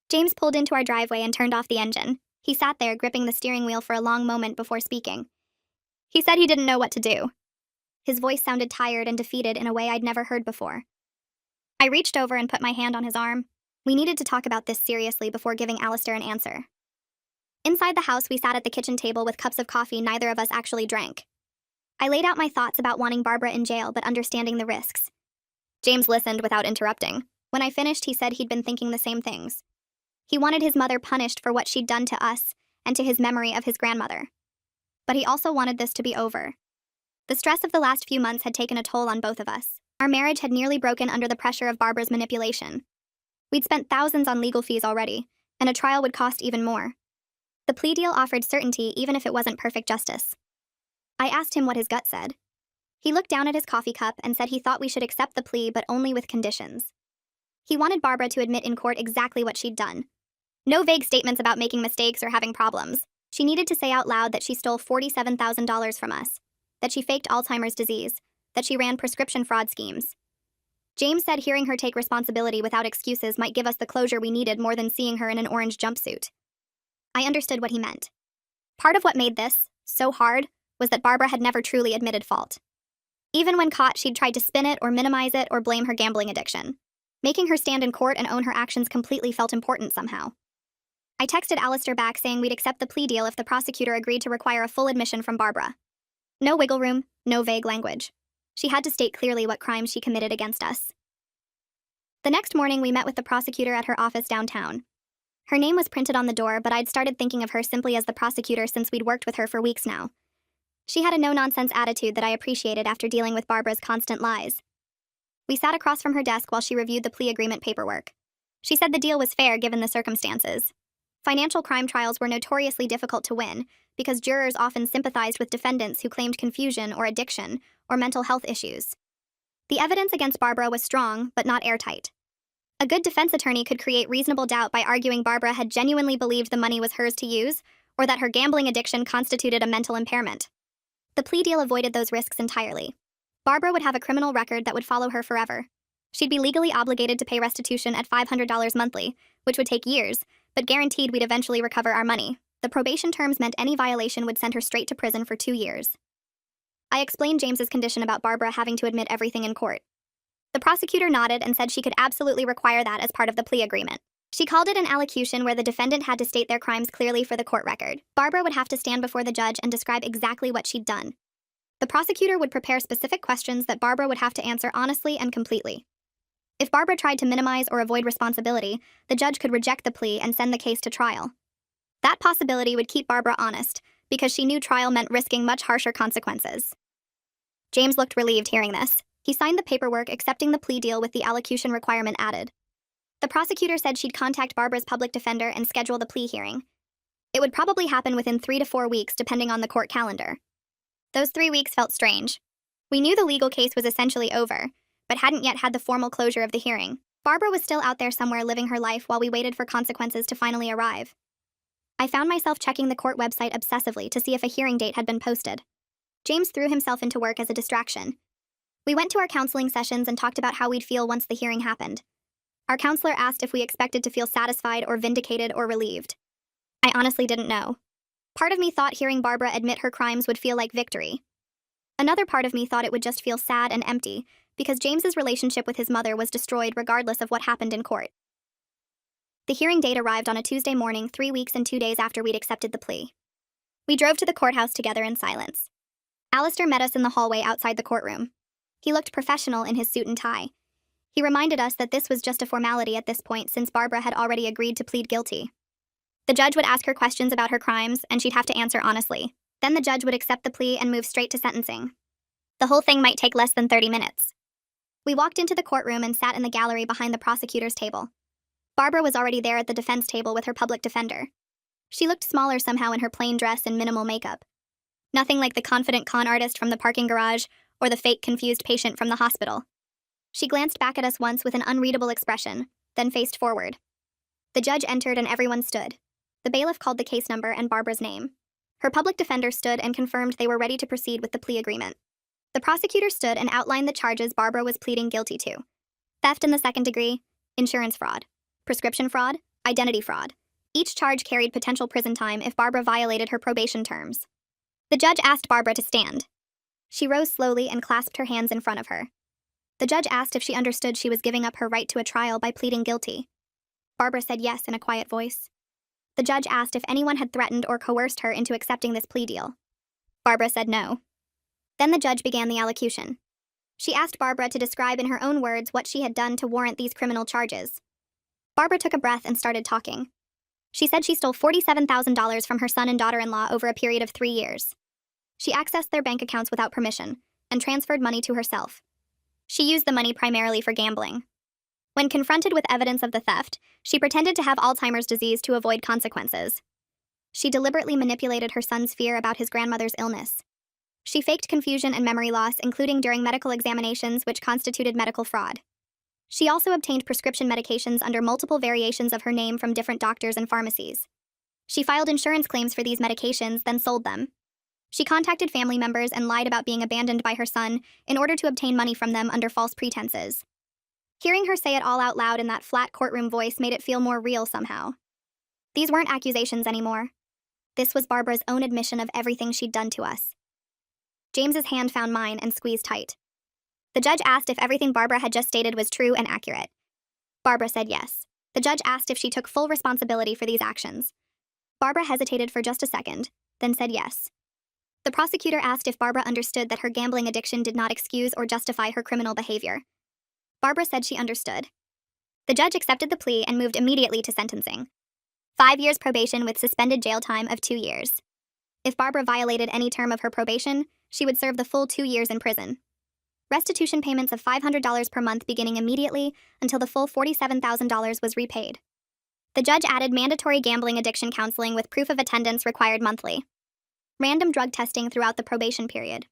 James pulled into our driveway and turned off the engine. He sat there gripping the steering wheel for a long moment before speaking. He said he didn't know what to do. His voice sounded tired and defeated in a way I'd never heard before. I reached over and put my hand on his arm. We needed to talk about this seriously before giving Alistair an answer. Inside the house, we sat at the kitchen table with cups of coffee neither of us actually drank. I laid out my thoughts about wanting Barbara in jail but understanding the risks. James listened without interrupting. When I finished, he said he'd been thinking the same things. He wanted his mother punished for what she'd done to us and to his memory of his grandmother. but he also wanted this to be over. The stress of the last few months had taken a toll on both of us. Our marriage had nearly broken under the pressure of Barbara's manipulation. We'd spent thousands on legal fees already, and a trial would cost even more. The plea deal offered certainty even if it wasn't perfect justice. I asked him what his gut said. He looked down at his coffee cup and said he thought we should accept the plea but only with conditions. He wanted Barbara to admit in court exactly what she'd done. No vague statements about making mistakes or having problems. She needed to say out loud that she stole $47,000 from us, that she faked Alzheimer's disease, that she ran prescription fraud schemes. James said hearing her take responsibility without excuses might give us the closure we needed more than seeing her in an orange jumpsuit. I understood what he meant. Part of what made this so hard was that Barbara had never truly admitted fault. Even when caught, she'd tried to spin it or minimize it or blame her gambling addiction. Making her stand in court and own her actions completely felt important somehow. I texted Alistair back saying we'd accept the plea deal if the prosecutor agreed to require a full admission from Barbara. No wiggle room, no vague language. She had to state clearly what crimes she committed against us. The next morning, we met with the prosecutor at her office downtown. Her name was printed on the door, but I'd started thinking of her simply as the prosecutor since we'd worked with her for weeks now. She had a no-nonsense attitude that I appreciated after dealing with Barbara's constant lies. We sat across from her desk while she reviewed the plea agreement paperwork. She said the deal was fair given the circumstances. Financial crime trials were notoriously difficult to win because jurors often sympathized with defendants who claimed confusion or addiction or mental health issues. The evidence against Barbara was strong, but not airtight. A good defense attorney could create reasonable doubt by arguing Barbara had genuinely believed the money was hers to use or that her gambling addiction constituted a mental impairment. The plea deal avoided those risks entirely. Barbara would have a criminal record that would follow her forever. She'd be legally obligated to pay restitution at $500 monthly, which would take years, but guaranteed we'd eventually recover our money. The probation terms meant any violation would send her straight to prison for 2 years. I explained James's condition about Barbara having to admit everything in court. The prosecutor nodded and said she could absolutely require that as part of the plea agreement. She called it an allocution where the defendant had to state their crimes clearly for the court record. Barbara would have to stand before the judge and describe exactly what she'd done. The prosecutor would prepare specific questions that Barbara would have to answer honestly and completely. If Barbara tried to minimize or avoid responsibility, the judge could reject the plea and send the case to trial. That possibility would keep Barbara honest, because she knew trial meant risking much harsher consequences. James looked relieved hearing this. He signed the paperwork accepting the plea deal with the allocution requirement added. The prosecutor said she'd contact Barbara's public defender and schedule the plea hearing. It would probably happen within 3 to 4 weeks depending on the court calendar. Those 3 weeks felt strange. We knew the legal case was essentially over, but hadn't yet had the formal closure of the hearing. Barbara was still out there somewhere living her life while we waited for consequences to finally arrive. I found myself checking the court website obsessively to see if a hearing date had been posted. James threw himself into work as a distraction. We went to our counseling sessions and talked about how we'd feel once the hearing happened. Our counselor asked if we expected to feel satisfied or vindicated or relieved. I honestly didn't know. Part of me thought hearing Barbara admit her crimes would feel like victory. Another part of me thought it would just feel sad and empty, because James's relationship with his mother was destroyed regardless of what happened in court. The hearing date arrived on a Tuesday morning, 3 weeks and 2 days after we'd accepted the plea. We drove to the courthouse together in silence. Alistair met us in the hallway outside the courtroom. He looked professional in his suit and tie. He reminded us that this was just a formality at this point since Barbara had already agreed to plead guilty. The judge would ask her questions about her crimes, and she'd have to answer honestly. Then the judge would accept the plea and move straight to sentencing. The whole thing might take less than 30 minutes. We walked into the courtroom and sat in the gallery behind the prosecutor's table. Barbara was already there at the defense table with her public defender. She looked smaller somehow in her plain dress and minimal makeup. Nothing like the confident con artist from the parking garage or the fake confused patient from the hospital. She glanced back at us once with an unreadable expression, then faced forward. The judge entered and everyone stood. The bailiff called the case number and Barbara's name. Her public defender stood and confirmed they were ready to proceed with the plea agreement. The prosecutor stood and outlined the charges Barbara was pleading guilty to: theft in the second degree, insurance fraud, prescription fraud, identity fraud. Each charge carried potential prison time if Barbara violated her probation terms. The judge asked Barbara to stand. She rose slowly and clasped her hands in front of her. The judge asked if she understood she was giving up her right to a trial by pleading guilty. Barbara said yes in a quiet voice. The judge asked if anyone had threatened or coerced her into accepting this plea deal. Barbara said no. Then the judge began the allocution. She asked Barbara to describe in her own words what she had done to warrant these criminal charges. Barbara took a breath and started talking. She said she stole $47,000 from her son and daughter-in-law over a period of 3 years. She accessed their bank accounts without permission and transferred money to herself. She used the money primarily for gambling. When confronted with evidence of the theft, she pretended to have Alzheimer's disease to avoid consequences. She deliberately manipulated her son's fear about his grandmother's illness. She faked confusion and memory loss, including during medical examinations, which constituted medical fraud. She also obtained prescription medications under multiple variations of her name from different doctors and pharmacies. She filed insurance claims for these medications, then sold them. She contacted family members and lied about being abandoned by her son in order to obtain money from them under false pretenses. Hearing her say it all out loud in that flat courtroom voice made it feel more real somehow. These weren't accusations anymore. This was Barbara's own admission of everything she'd done to us. James's hand found mine and squeezed tight. The judge asked if everything Barbara had just stated was true and accurate. Barbara said yes. The judge asked if she took full responsibility for these actions. Barbara hesitated for just a second, then said yes. The prosecutor asked if Barbara understood that her gambling addiction did not excuse or justify her criminal behavior. Barbara said she understood. The judge accepted the plea and moved immediately to sentencing. 5 years probation with suspended jail time of 2 years. If Barbara violated any term of her probation, she would serve the full 2 years in prison. Restitution payments of $500 per month beginning immediately until the full $47,000 was repaid. The judge added mandatory gambling addiction counseling with proof of attendance required monthly. Random drug testing throughout the probation period.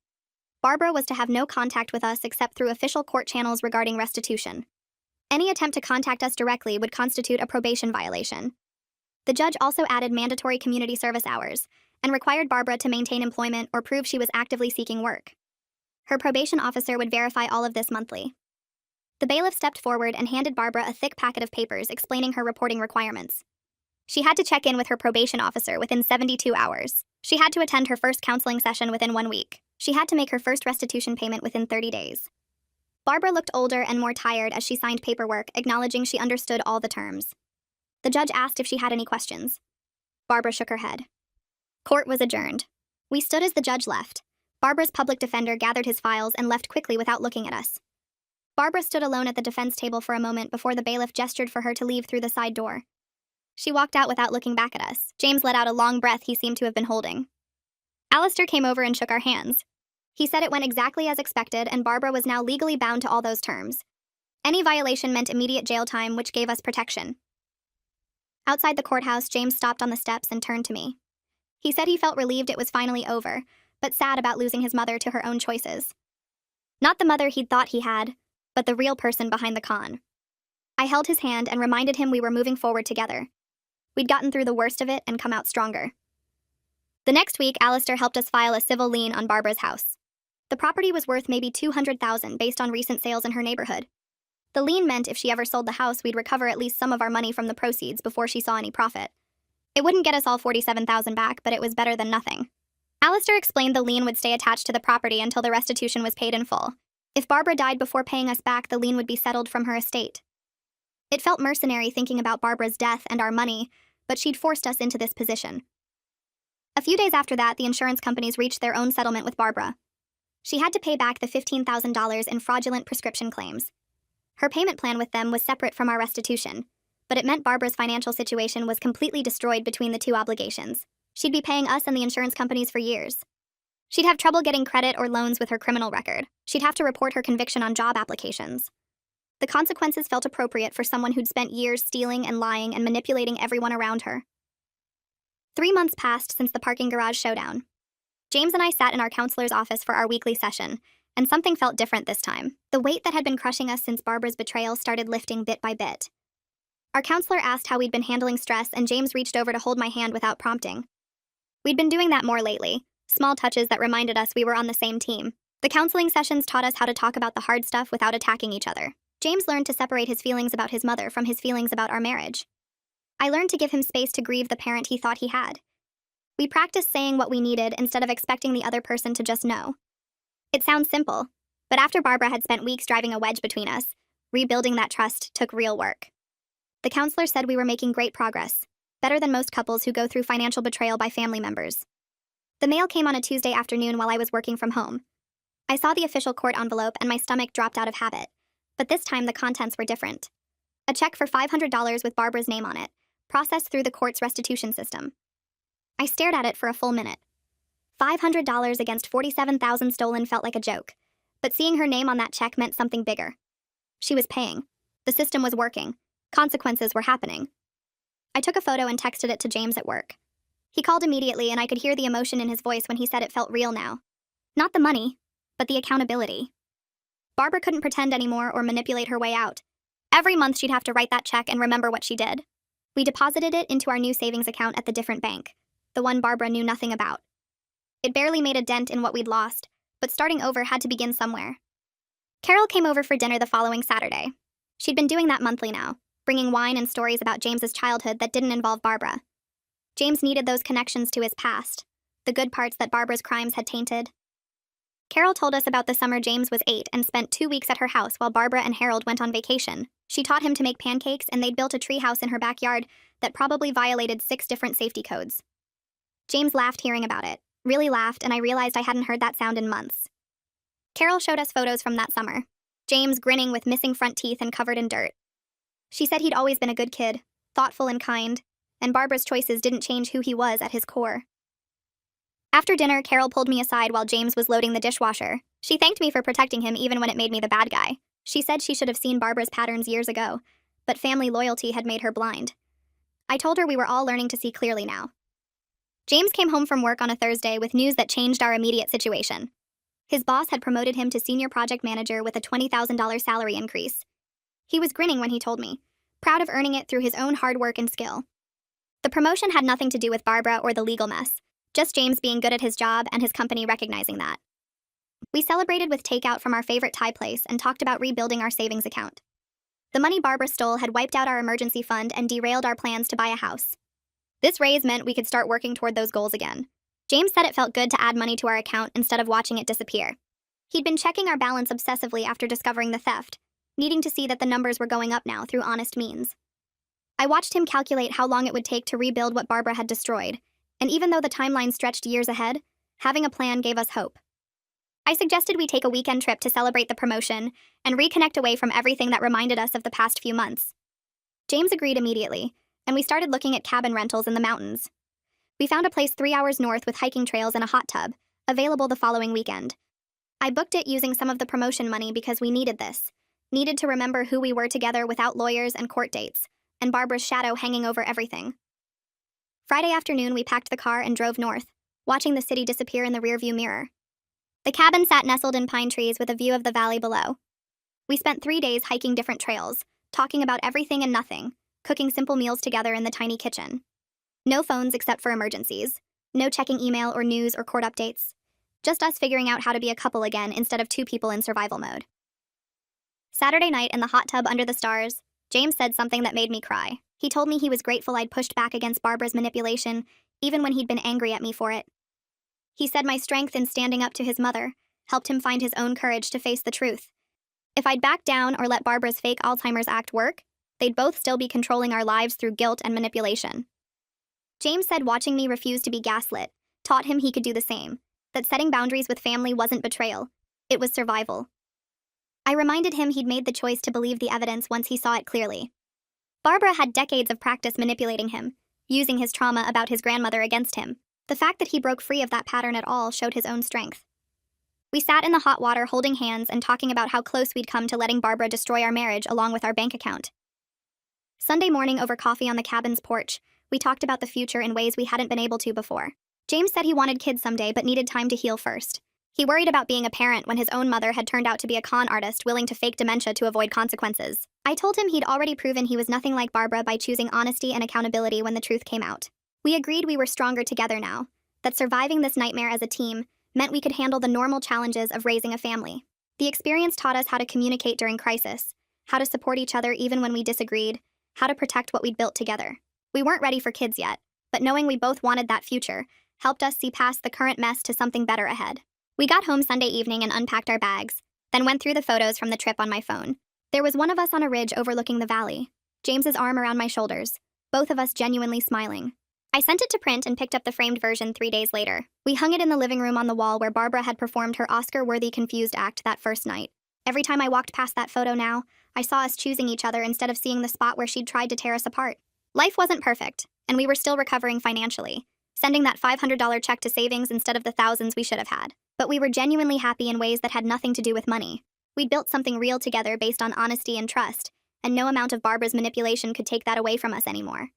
Barbara was to have no contact with us except through official court channels regarding restitution. Any attempt to contact us directly would constitute a probation violation. The judge also added mandatory community service hours and required Barbara to maintain employment or prove she was actively seeking work. Her probation officer would verify all of this monthly. The bailiff stepped forward and handed Barbara a thick packet of papers explaining her reporting requirements. She had to check in with her probation officer within 72 hours. She had to attend her first counseling session within 1 week. She had to make her first restitution payment within 30 days. Barbara looked older and more tired as she signed paperwork, acknowledging she understood all the terms. The judge asked if she had any questions. Barbara shook her head. Court was adjourned. We stood as the judge left. Barbara's public defender gathered his files and left quickly without looking at us. Barbara stood alone at the defense table for a moment before the bailiff gestured for her to leave through the side door. She walked out without looking back at us. James let out a long breath he seemed to have been holding. Alistair came over and shook our hands. He said it went exactly as expected, and Barbara was now legally bound to all those terms. Any violation meant immediate jail time, which gave us protection. Outside the courthouse, James stopped on the steps and turned to me. He said he felt relieved it was finally over, but sad about losing his mother to her own choices. Not the mother he'd thought he had, but the real person behind the con. I held his hand and reminded him we were moving forward together. We'd gotten through the worst of it and come out stronger. The next week, Alistair helped us file a civil lien on Barbara's house. The property was worth maybe $200,000 based on recent sales in her neighborhood. The lien meant if she ever sold the house, we'd recover at least some of our money from the proceeds before she saw any profit. It wouldn't get us all $47,000 back, but it was better than nothing. Alistair explained the lien would stay attached to the property until the restitution was paid in full. If Barbara died before paying us back, the lien would be settled from her estate. It felt mercenary thinking about Barbara's death and our money, but she'd forced us into this position. A few days after that, the insurance companies reached their own settlement with Barbara. She had to pay back the $15,000 in fraudulent prescription claims. Her payment plan with them was separate from our restitution, but it meant Barbara's financial situation was completely destroyed between the two obligations. She'd be paying us and the insurance companies for years. She'd have trouble getting credit or loans with her criminal record. She'd have to report her conviction on job applications. The consequences felt appropriate for someone who'd spent years stealing and lying and manipulating everyone around her. 3 months passed since the parking garage showdown. James and I sat in our counselor's office for our weekly session, and something felt different this time. The weight that had been crushing us since Barbara's betrayal started lifting bit by bit. Our counselor asked how we'd been handling stress, and James reached over to hold my hand without prompting. We'd been doing that more lately, small touches that reminded us we were on the same team. The counseling sessions taught us how to talk about the hard stuff without attacking each other. James learned to separate his feelings about his mother from his feelings about our marriage. I learned to give him space to grieve the parent he thought he had. We practiced saying what we needed instead of expecting the other person to just know. It sounds simple, but after Barbara had spent weeks driving a wedge between us, rebuilding that trust took real work. The counselor said we were making great progress, better than most couples who go through financial betrayal by family members. The mail came on a Tuesday afternoon while I was working from home. I saw the official court envelope and my stomach dropped out of habit, but this time the contents were different. A check for $500 with Barbara's name on it, processed through the court's restitution system. I stared at it for a full minute. $500 against $47,000 stolen felt like a joke, but seeing her name on that check meant something bigger. She was paying. The system was working. Consequences were happening. I took a photo and texted it to James at work. He called immediately, and I could hear the emotion in his voice when he said it felt real now. Not the money, but the accountability. Barbara couldn't pretend anymore or manipulate her way out. Every month she'd have to write that check and remember what she did. We deposited it into our new savings account at the different bank, the one Barbara knew nothing about. It barely made a dent in what we'd lost, but starting over had to begin somewhere. Carol came over for dinner the following Saturday. She'd been doing that monthly now, bringing wine and stories about James's childhood that didn't involve Barbara. James needed those connections to his past, the good parts that Barbara's crimes had tainted. Carol told us about the summer James was 8 and spent 2 weeks at her house while Barbara and Harold went on vacation. She taught him to make pancakes, and they'd built a treehouse in her backyard that probably violated 6 different safety codes. James laughed hearing about it, really laughed, and I realized I hadn't heard that sound in months. Carol showed us photos from that summer. James grinning with missing front teeth and covered in dirt. She said he'd always been a good kid, thoughtful and kind, and Barbara's choices didn't change who he was at his core. After dinner, Carol pulled me aside while James was loading the dishwasher. She thanked me for protecting him even when it made me the bad guy. She said she should have seen Barbara's patterns years ago, but family loyalty had made her blind. I told her we were all learning to see clearly now. James came home from work on a Thursday with news that changed our immediate situation. His boss had promoted him to senior project manager with a $20,000 salary increase. He was grinning when he told me, proud of earning it through his own hard work and skill. The promotion had nothing to do with Barbara or the legal mess, just James being good at his job and his company recognizing that. We celebrated with takeout from our favorite Thai place and talked about rebuilding our savings account. The money Barbara stole had wiped out our emergency fund and derailed our plans to buy a house. This raise meant we could start working toward those goals again. James said it felt good to add money to our account instead of watching it disappear. He'd been checking our balance obsessively after discovering the theft, needing to see that the numbers were going up now through honest means. I watched him calculate how long it would take to rebuild what Barbara had destroyed, and even though the timeline stretched years ahead, having a plan gave us hope. I suggested we take a weekend trip to celebrate the promotion and reconnect away from everything that reminded us of the past few months. James agreed immediately, and we started looking at cabin rentals in the mountains. We found a place 3 hours north with hiking trails and a hot tub, available the following weekend. I booked it using some of the promotion money because we needed this, needed to remember who we were together without lawyers and court dates, and Barbara's shadow hanging over everything. Friday afternoon, we packed the car and drove north, watching the city disappear in the rearview mirror. The cabin sat nestled in pine trees with a view of the valley below. We spent 3 days hiking different trails, talking about everything and nothing, cooking simple meals together in the tiny kitchen. No phones except for emergencies, no checking email or news or court updates. Just us figuring out how to be a couple again instead of 2 people in survival mode. Saturday night in the hot tub under the stars, James said something that made me cry. He told me he was grateful I'd pushed back against Barbara's manipulation, even when he'd been angry at me for it. He said my strength in standing up to his mother helped him find his own courage to face the truth. If I'd backed down or let Barbara's fake Alzheimer's act work, they'd both still be controlling our lives through guilt and manipulation. James said watching me refuse to be gaslit taught him he could do the same, that setting boundaries with family wasn't betrayal, it was survival. I reminded him he'd made the choice to believe the evidence once he saw it clearly. Barbara had decades of practice manipulating him, using his trauma about his grandmother against him. The fact that he broke free of that pattern at all showed his own strength. We sat in the hot water holding hands and talking about how close we'd come to letting Barbara destroy our marriage along with our bank account. Sunday morning over coffee on the cabin's porch, we talked about the future in ways we hadn't been able to before. James said he wanted kids someday but needed time to heal first. He worried about being a parent when his own mother had turned out to be a con artist willing to fake dementia to avoid consequences. I told him he'd already proven he was nothing like Barbara by choosing honesty and accountability when the truth came out. We agreed we were stronger together now, that surviving this nightmare as a team meant we could handle the normal challenges of raising a family. The experience taught us how to communicate during crisis, how to support each other even when we disagreed, how to protect what we'd built together. We weren't ready for kids yet, but knowing we both wanted that future helped us see past the current mess to something better ahead. We got home Sunday evening and unpacked our bags, then went through the photos from the trip on my phone. There was one of us on a ridge overlooking the valley, James's arm around my shoulders, both of us genuinely smiling. I sent it to print and picked up the framed version 3 days later. We hung it in the living room on the wall where Barbara had performed her Oscar-worthy confused act that first night. Every time I walked past that photo now, I saw us choosing each other instead of seeing the spot where she'd tried to tear us apart. Life wasn't perfect, and we were still recovering financially, sending that $500 check to savings instead of the thousands we should have had. But we were genuinely happy in ways that had nothing to do with money. We'd built something real together based on honesty and trust, and no amount of Barbara's manipulation could take that away from us anymore.